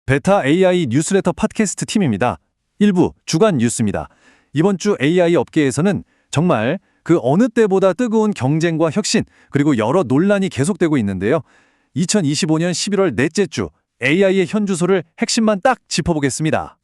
베타 AI 뉴스레터 팟캐스트 팀입니다. 1부 주간 뉴스입니다. 이번 주 AI 업계에서는 정말 그 어느 때보다 뜨거운 경쟁과 혁신, 그리고 여러 논란이 계속되고 있는데요. 2025년 11월 넷째 주 AI의 현주소를 핵심만 딱 짚어보겠습니다.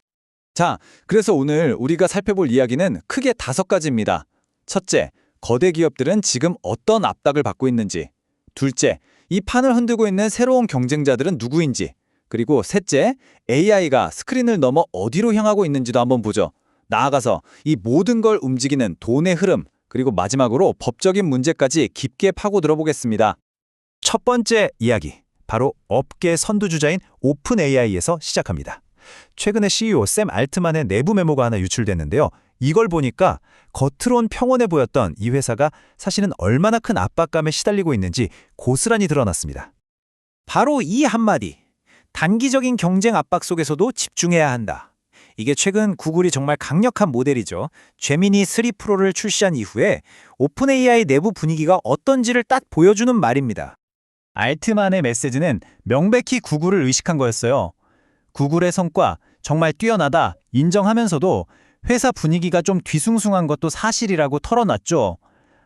자, 그래서 오늘 우리가 살펴볼 이야기는 크게 5가지입니다. 첫째, 거대 기업들은 지금 어떤 압박을 받고 있는지. 둘째, 이 판을 흔들고 있는 새로운 경쟁자들은 누구인지. 그리고 셋째, AI가 스크린을 넘어 어디로 향하고 있는지도 한번 보죠. 나아가서 이 모든 걸 움직이는 돈의 흐름, 그리고 마지막으로 법적인 문제까지 깊게 파고 들어보겠습니다. 첫 번째 이야기, 바로 업계 선두주자인 오픈 AI에서 시작합니다. 최근에 CEO 샘 알트만의 내부 메모가 하나 유출됐는데요. 이걸 보니까 겉으론 평온해 보였던 이 회사가 사실은 얼마나 큰 압박감에 시달리고 있는지 고스란히 드러났습니다. 바로 이 한마디, 단기적인 경쟁 압박 속에서도 집중해야 한다. 이게 최근 구글이 정말 강력한 모델이죠. 제미니 3 프로를 출시한 이후에 오픈 AI 내부 분위기가 어떤지를 딱 보여주는 말입니다. 알트만의 메시지는 명백히 구글을 의식한 거였어요. 구글의 성과 정말 뛰어나다 인정하면서도 회사 분위기가 좀 뒤숭숭한 것도 사실이라고 털어놨죠.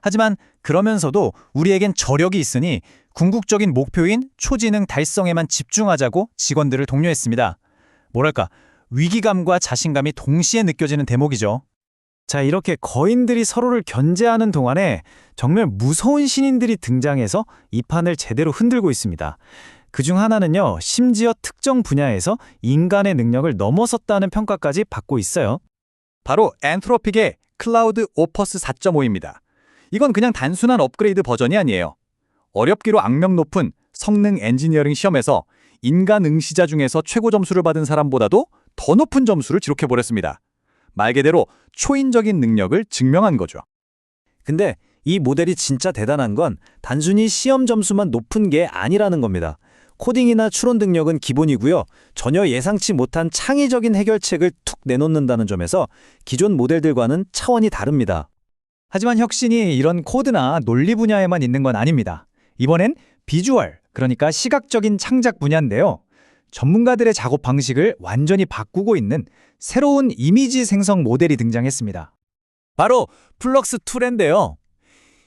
하지만 그러면서도 우리에겐 저력이 있으니 궁극적인 목표인 초지능 달성에만 집중하자고 직원들을 독려했습니다. 뭐랄까, 위기감과 자신감이 동시에 느껴지는 대목이죠. 자, 이렇게 거인들이 서로를 견제하는 동안에 정말 무서운 신인들이 등장해서 이 판을 제대로 흔들고 있습니다. 그중 하나는요, 심지어 특정 분야에서 인간의 능력을 넘어섰다는 평가까지 받고 있어요. 바로 엔트로픽의 클라우드 오퍼스 4.5입니다. 이건 그냥 단순한 업그레이드 버전이 아니에요. 어렵기로 악명 높은 성능 엔지니어링 시험에서 인간 응시자 중에서 최고 점수를 받은 사람보다도 더 높은 점수를 기록해버렸습니다. 말 그대로 초인적인 능력을 증명한 거죠. 근데 이 모델이 진짜 대단한 건 단순히 시험 점수만 높은 게 아니라는 겁니다. 코딩이나 추론 능력은 기본이고요. 전혀 예상치 못한 창의적인 해결책을 툭 내놓는다는 점에서 기존 모델들과는 차원이 다릅니다. 하지만 혁신이 이런 코드나 논리 분야에만 있는 건 아닙니다. 이번엔 비주얼, 그러니까 시각적인 창작 분야인데요. 전문가들의 작업 방식을 완전히 바꾸고 있는 새로운 이미지 생성 모델이 등장했습니다. 바로 플럭스2인데요.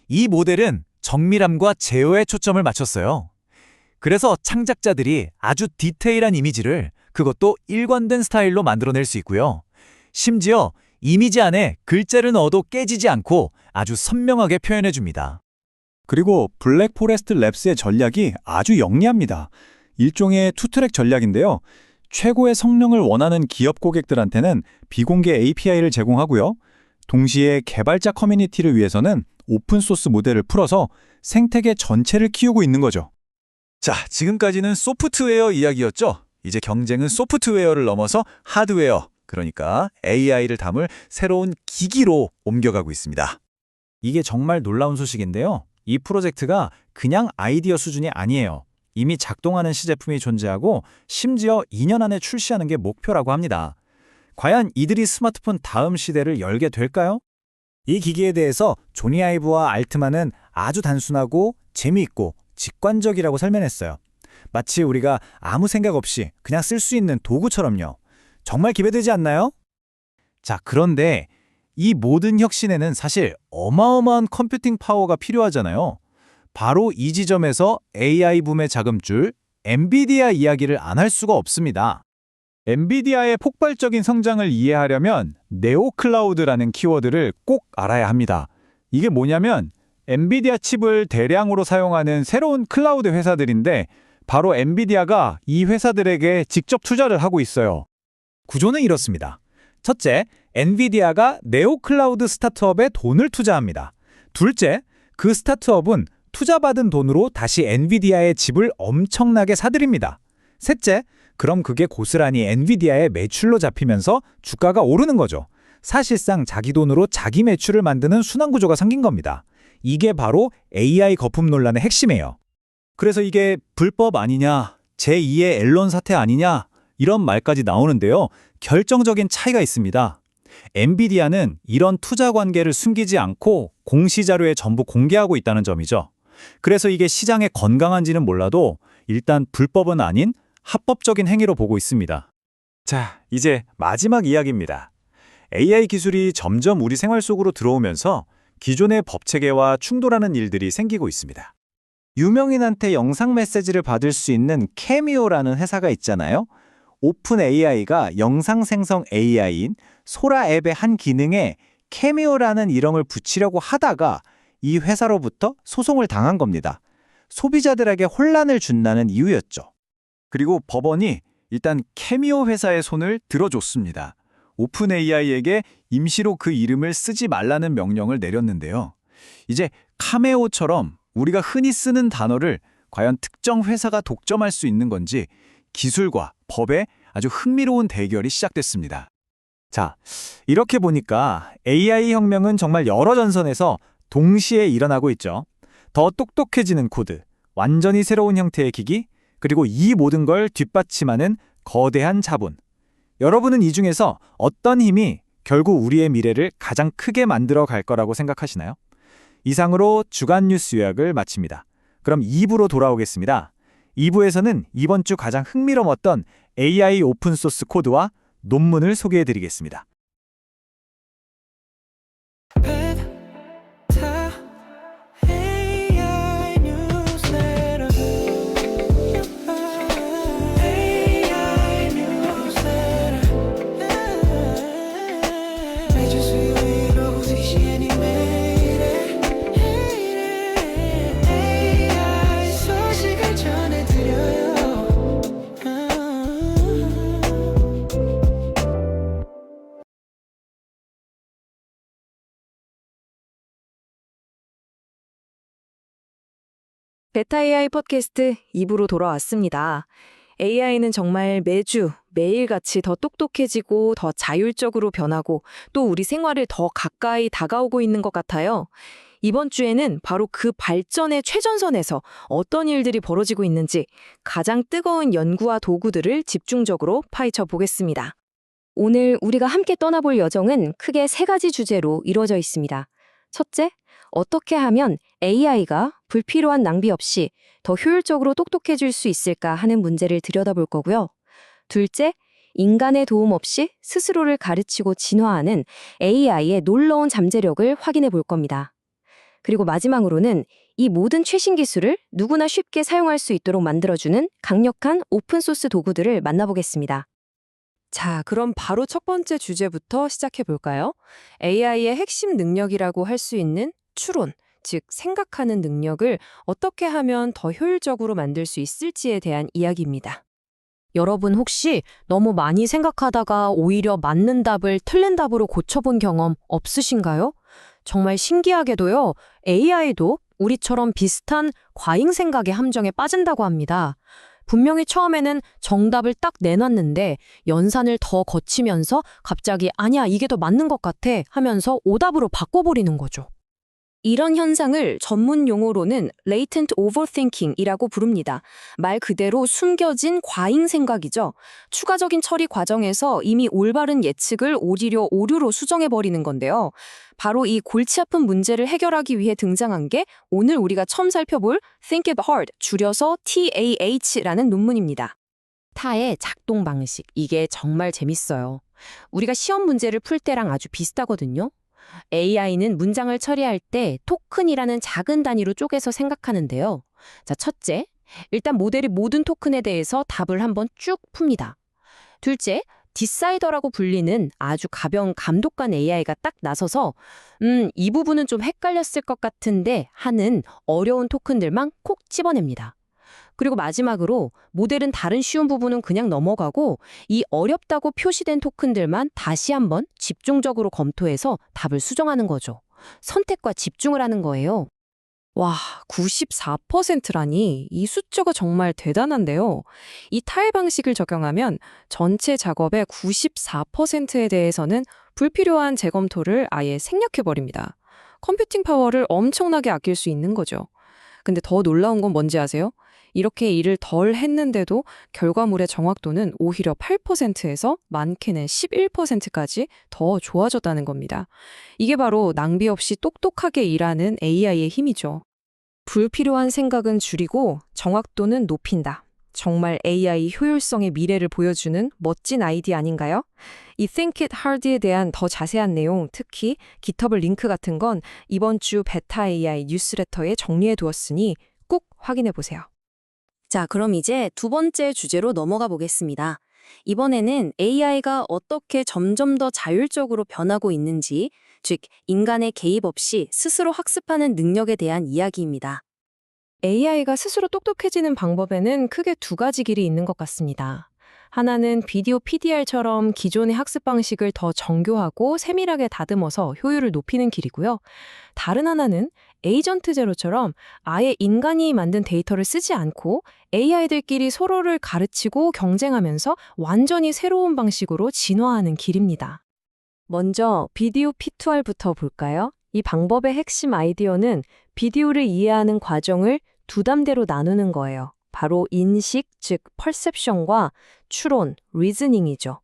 이 모델은 정밀함과 제어에 초점을 맞췄어요. 그래서 창작자들이 아주 디테일한 이미지를, 그것도 일관된 스타일로 만들어낼 수 있고요. 심지어 이미지 안에 글자를 넣어도 깨지지 않고 아주 선명하게 표현해줍니다. 그리고 블랙 포레스트 랩스의 전략이 아주 영리합니다. 일종의 투트랙 전략인데요. 최고의 성능을 원하는 기업 고객들한테는 비공개 API를 제공하고요. 동시에 개발자 커뮤니티를 위해서는 오픈소스 모델을 풀어서 생태계 전체를 키우고 있는 거죠. 자, 지금까지는 소프트웨어 이야기였죠. 이제 경쟁은 소프트웨어를 넘어서 하드웨어, 그러니까 AI를 담을 새로운 기기로 옮겨가고 있습니다. 이게 정말 놀라운 소식인데요. 이 프로젝트가 그냥 아이디어 수준이 아니에요. 이미 작동하는 시제품이 존재하고 심지어 2년 안에 출시하는 게 목표라고 합니다. 과연 이들이 스마트폰 다음 시대를 열게 될까요? 이 기기에 대해서 조니 아이브와 알트만은 아주 단순하고 재미있고 직관적이라고 설명했어요. 마치 우리가 아무 생각 없이 그냥 쓸 수 있는 도구처럼요. 정말 기대되지 않나요? 자, 그런데 이 모든 혁신에는 사실 어마어마한 컴퓨팅 파워가 필요하잖아요. 바로 이 지점에서 AI 붐의 자금줄, 엔비디아 이야기를 안 할 수가 없습니다. 엔비디아의 폭발적인 성장을 이해하려면 네오클라우드라는 키워드를 꼭 알아야 합니다. 이게 뭐냐면 엔비디아 칩을 대량으로 사용하는 새로운 클라우드 회사들인데 바로 엔비디아가 이 회사들에게 직접 투자를 하고 있어요. 구조는 이렇습니다. 첫째, 엔비디아가 네오클라우드 스타트업에 돈을 투자합니다. 둘째, 그 스타트업은 투자받은 돈으로 다시 엔비디아의 칩을 엄청나게 사들입니다. 셋째, 그럼 그게 고스란히 엔비디아의 매출로 잡히면서 주가가 오르는 거죠. 사실상 자기 돈으로 자기 매출을 만드는 순환구조가 생긴 겁니다. 이게 바로 AI 거품 논란의 핵심이에요. 그래서 이게 불법 아니냐, 제2의 앨런 사태 아니냐 이런 말까지 나오는데요. 결정적인 차이가 있습니다. 엔비디아는 이런 투자 관계를 숨기지 않고 공시자료에 전부 공개하고 있다는 점이죠. 그래서 이게 시장에 건강한지는 몰라도 일단 불법은 아닌 합법적인 행위로 보고 있습니다. 자, 이제 마지막 이야기입니다. AI 기술이 점점 우리 생활 속으로 들어오면서 기존의 법체계와 충돌하는 일들이 생기고 있습니다. 유명인한테 영상 메시지를 받을 수 있는 캐미오라는 회사가 있잖아요. 오픈 AI가 영상 생성 AI인 소라 앱의 한 기능에 캐미오라는 이름을 붙이려고 하다가 이 회사로부터 소송을 당한 겁니다. 소비자들에게 혼란을 준다는 이유였죠. 그리고 법원이 일단 캐미오 회사의 손을 들어줬습니다. 오픈 AI에게 임시로 그 이름을 쓰지 말라는 명령을 내렸는데요. 이제 카메오처럼 우리가 흔히 쓰는 단어를 과연 특정 회사가 독점할 수 있는 건지 기술과 법의 아주 흥미로운 대결이 시작됐습니다. 자, 이렇게 보니까 AI 혁명은 정말 여러 전선에서 동시에 일어나고 있죠. 더 똑똑해지는 코드, 완전히 새로운 형태의 기기, 그리고 이 모든 걸 뒷받침하는 거대한 자본. 여러분은 이 중에서 어떤 힘이 결국 우리의 미래를 가장 크게 만들어 갈 거라고 생각하시나요? 이상으로 주간 뉴스 요약을 마칩니다. 그럼 2부로 돌아오겠습니다. 2부에서는 이번 주 가장 흥미로웠던 AI 오픈소스 코드와 논문을 소개해드리겠습니다. 베타 AI 팟캐스트 2부로 돌아왔습니다. AI는 정말 매주, 매일같이 더 똑똑해지고 더 자율적으로 변하고 또 우리 생활을 더 가까이 다가오고 있는 것 같아요. 이번 주에는 바로 그 발전의 최전선에서 어떤 일들이 벌어지고 있는지 가장 뜨거운 연구와 도구들을 집중적으로 파헤쳐 보겠습니다. 오늘 우리가 함께 떠나볼 여정은 크게 3가지 주제로 이루어져 있습니다. 첫째, 어떻게 하면 AI가 불필요한 낭비 없이 더 효율적으로 똑똑해질 수 있을까 하는 문제를 들여다볼 거고요. 둘째, 인간의 도움 없이 스스로를 가르치고 진화하는 AI의 놀라운 잠재력을 확인해 볼 겁니다. 그리고 마지막으로는 이 모든 최신 기술을 누구나 쉽게 사용할 수 있도록 만들어주는 강력한 오픈소스 도구들을 만나보겠습니다. 자, 그럼 바로 첫 번째 주제부터 시작해 볼까요? AI의 핵심 능력이라고 할 수 있는 추론, 즉 생각하는 능력을 어떻게 하면 더 효율적으로 만들 수 있을지에 대한 이야기입니다. 여러분 혹시 너무 많이 생각하다가 오히려 맞는 답을 틀린 답으로 고쳐본 경험 없으신가요? 정말 신기하게도요, AI도 우리처럼 비슷한 과잉 생각의 함정에 빠진다고 합니다. 분명히 처음에는 정답을 딱 내놨는데 연산을 더 거치면서 갑자기 아니야, 이게 더 맞는 것 같아 하면서 오답으로 바꿔버리는 거죠. 이런 현상을 전문 용어로는 latent overthinking이라고 부릅니다. 말 그대로 숨겨진 과잉 생각이죠. 추가적인 처리 과정에서 이미 올바른 예측을 오히려 오류로 수정해버리는 건데요. 바로 이 골치 아픈 문제를 해결하기 위해 등장한 게 오늘 우리가 처음 살펴볼 Think It Hard, 줄여서 TAH라는 논문입니다. 타의 작동 방식, 이게 정말 재밌어요. 우리가 시험 문제를 풀 때랑 아주 비슷하거든요. AI는 문장을 처리할 때 토큰이라는 작은 단위로 쪼개서 생각하는데요. 자, 첫째, 일단 모델이 모든 토큰에 대해서 답을 한번 쭉 풉니다. 둘째, 디사이더라고 불리는 아주 가벼운 감독관 AI가 딱 나서서 이 부분은 좀 헷갈렸을 것 같은데 하는 어려운 토큰들만 콕 집어냅니다. 그리고 마지막으로 모델은 다른 쉬운 부분은 그냥 넘어가고 이 어렵다고 표시된 토큰들만 다시 한번 집중적으로 검토해서 답을 수정하는 거죠. 선택과 집중을 하는 거예요. 와, 94%라니 이 숫자가 정말 대단한데요. 이 타일 방식을 적용하면 전체 작업의 94%에 대해서는 불필요한 재검토를 아예 생략해버립니다. 컴퓨팅 파워를 엄청나게 아낄 수 있는 거죠. 근데 더 놀라운 건 뭔지 아세요? 이렇게 일을 덜 했는데도 결과물의 정확도는 오히려 8%에서 많게는 11%까지 더 좋아졌다는 겁니다. 이게 바로 낭비 없이 똑똑하게 일하는 AI의 힘이죠. 불필요한 생각은 줄이고 정확도는 높인다. 정말 AI 효율성의 미래를 보여주는 멋진 아이디어 아닌가요? 이 Think It Hard에 대한 더 자세한 내용, 특히 GitHub 링크 같은 건 이번 주 베타 AI 뉴스레터에 정리해 두었으니 꼭 확인해 보세요. 자, 그럼 이제 두 번째 주제로 넘어가 보겠습니다. 이번에는 AI가 어떻게 점점 더 자율적으로 변하고 있는지, 즉, 인간의 개입 없이 스스로 학습하는 능력에 대한 이야기입니다. AI가 스스로 똑똑해지는 방법에는 크게 두 가지 길이 있는 것 같습니다. 하나는 비디오 PDR처럼 기존의 학습 방식을 더 정교하고 세밀하게 다듬어서 효율을 높이는 길이고요. 다른 하나는 에이전트 제로처럼 아예 인간이 만든 데이터를 쓰지 않고 AI들끼리 서로를 가르치고 경쟁하면서 완전히 새로운 방식으로 진화하는 길입니다. 먼저 비디오 P2R부터 볼까요? 이 방법의 핵심 아이디어는 비디오를 이해하는 과정을 두 담대로 나누는 거예요. 바로 인식, 즉 퍼셉션과 추론, 리즈닝이죠.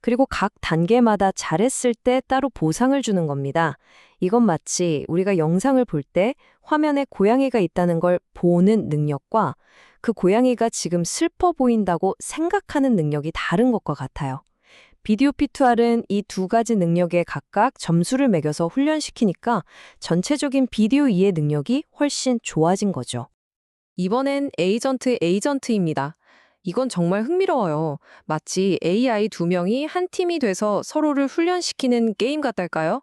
그리고 각 단계마다 잘했을 때 따로 보상을 주는 겁니다. 이건 마치 우리가 영상을 볼 때 화면에 고양이가 있다는 걸 보는 능력과 그 고양이가 지금 슬퍼 보인다고 생각하는 능력이 다른 것과 같아요. 비디오 P2R은 이 두 가지 능력에 각각 점수를 매겨서 훈련시키니까 전체적인 비디오 이해 능력이 훨씬 좋아진 거죠. 이번엔 에이전트입니다. 이건 정말 흥미로워요. 마치 AI 두 명이 한 팀이 돼서 서로를 훈련시키는 게임 같달까요?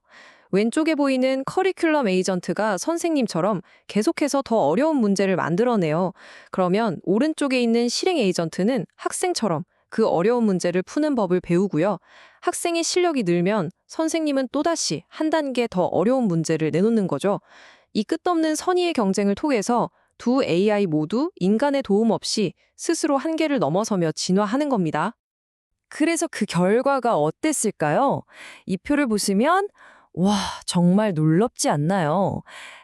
왼쪽에 보이는 커리큘럼 에이전트가 선생님처럼 계속해서 더 어려운 문제를 만들어내요. 그러면 오른쪽에 있는 실행 에이전트는 학생처럼 그 어려운 문제를 푸는 법을 배우고요. 학생의 실력이 늘면 선생님은 또다시 한 단계 더 어려운 문제를 내놓는 거죠. 이 끝없는 선의의 경쟁을 통해서 두 AI 모두 인간의 도움 없이 스스로 한계를 넘어서며 진화하는 겁니다. 그래서 그 결과가 어땠을까요? 이 표를 보시면 와, 정말 놀랍지 않나요?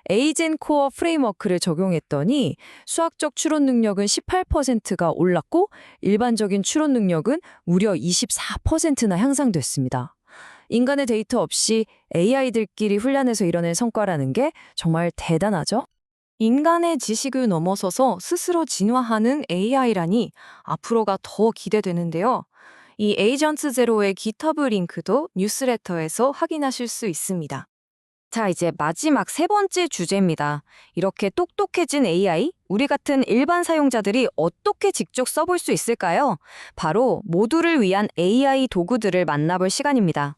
에이젠 코어 프레임워크를 적용했더니 수학적 추론 능력은 18%가 올랐고 일반적인 추론 능력은 무려 24%나 향상됐습니다. 인간의 데이터 없이 AI들끼리 훈련해서 이뤄낸 성과라는 게 정말 대단하죠? 인간의 지식을 넘어서서 스스로 진화하는 AI라니 앞으로가 더 기대되는데요. 이 에이전트 제로의 GitHub 링크도 뉴스레터에서 확인하실 수 있습니다. 자, 이제 마지막 세 번째 주제입니다. 이렇게 똑똑해진 AI, 우리 같은 일반 사용자들이 어떻게 직접 써볼 수 있을까요? 바로 모두를 위한 AI 도구들을 만나볼 시간입니다.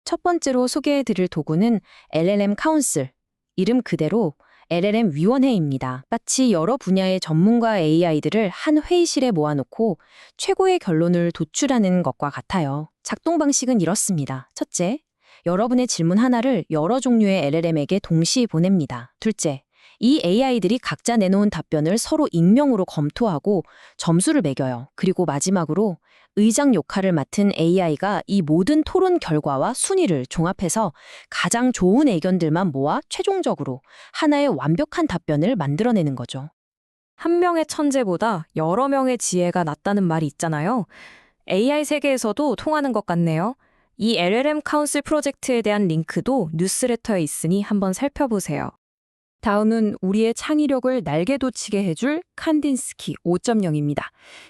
첫 번째로 소개해드릴 도구는 LLM 카운슬, 이름 그대로 LLM 위원회입니다. 마치 여러 분야의 전문가 AI들을 한 회의실에 모아놓고 최고의 결론을 도출하는 것과 같아요. 작동 방식은 이렇습니다. 첫째, 여러분의 질문 하나를 여러 종류의 LLM에게 동시에 보냅니다. 둘째, 이 AI들이 각자 내놓은 답변을 서로 익명으로 검토하고 점수를 매겨요. 그리고 마지막으로 의장 역할을 맡은 AI가 이 모든 토론 결과와 순위를 종합해서 가장 좋은 의견들만 모아 최종적으로 하나의 완벽한 답변을 만들어내는 거죠. 한 명의 천재보다 여러 명의 지혜가 낫다는 말이 있잖아요. AI 세계에서도 통하는 것 같네요. 이 LLM 카운슬 프로젝트에 대한 링크도 뉴스레터에 있으니 한번 살펴보세요. 다음은 우리의 창의력을 날개 돋치게 해줄 칸딘스키 5.0입니다.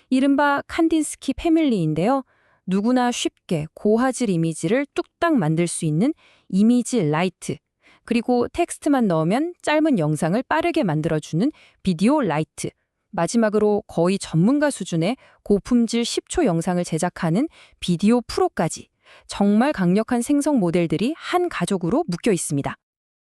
이른바 칸딘스키 패밀리인데요. 누구나 쉽게 고화질 이미지를 뚝딱 만들 수 있는 이미지 라이트, 그리고 텍스트만 넣으면 짧은 영상을 빠르게 만들어주는 비디오 라이트, 마지막으로 거의 전문가 수준의 고품질 10초 영상을 제작하는 비디오 프로까지 정말 강력한 생성 모델들이 한 가족으로 묶여 있습니다.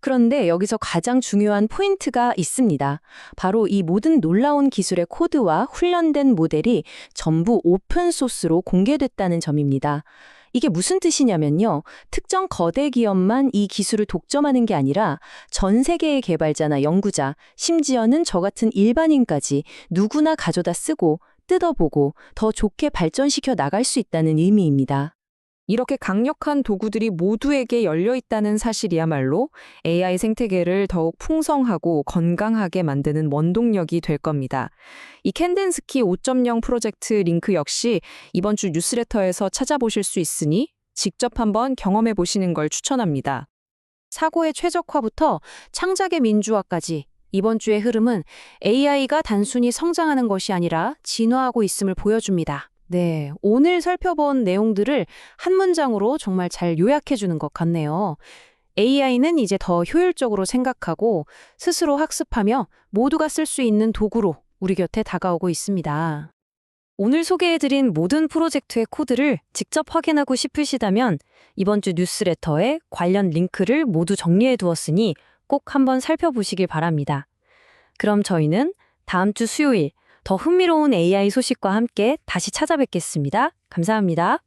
그런데 여기서 가장 중요한 포인트가 있습니다. 바로 이 모든 놀라운 기술의 코드와 훈련된 모델이 전부 오픈소스로 공개됐다는 점입니다. 이게 무슨 뜻이냐면요. 특정 거대 기업만 이 기술을 독점하는 게 아니라 전 세계의 개발자나 연구자, 심지어는 저 같은 일반인까지 누구나 가져다 쓰고 뜯어보고 더 좋게 발전시켜 나갈 수 있다는 의미입니다. 이렇게 강력한 도구들이 모두에게 열려 있다는 사실이야말로 AI 생태계를 더욱 풍성하고 건강하게 만드는 원동력이 될 겁니다. 이 칸딘스키 5.0 프로젝트 링크 역시 이번 주 뉴스레터에서 찾아보실 수 있으니 직접 한번 경험해 보시는 걸 추천합니다. 사고의 최적화부터 창작의 민주화까지 이번 주의 흐름은 AI가 단순히 성장하는 것이 아니라 진화하고 있음을 보여줍니다. 네, 오늘 살펴본 내용들을 한 문장으로 정말 잘 요약해주는 것 같네요. AI는 이제 더 효율적으로 생각하고 스스로 학습하며 모두가 쓸 수 있는 도구로 우리 곁에 다가오고 있습니다. 오늘 소개해드린 모든 프로젝트의 코드를 직접 확인하고 싶으시다면 이번 주 뉴스레터에 관련 링크를 모두 정리해 두었으니 꼭 한번 살펴보시길 바랍니다. 그럼 저희는 다음 주 수요일 더 흥미로운 AI 소식과 함께 다시 찾아뵙겠습니다. 감사합니다.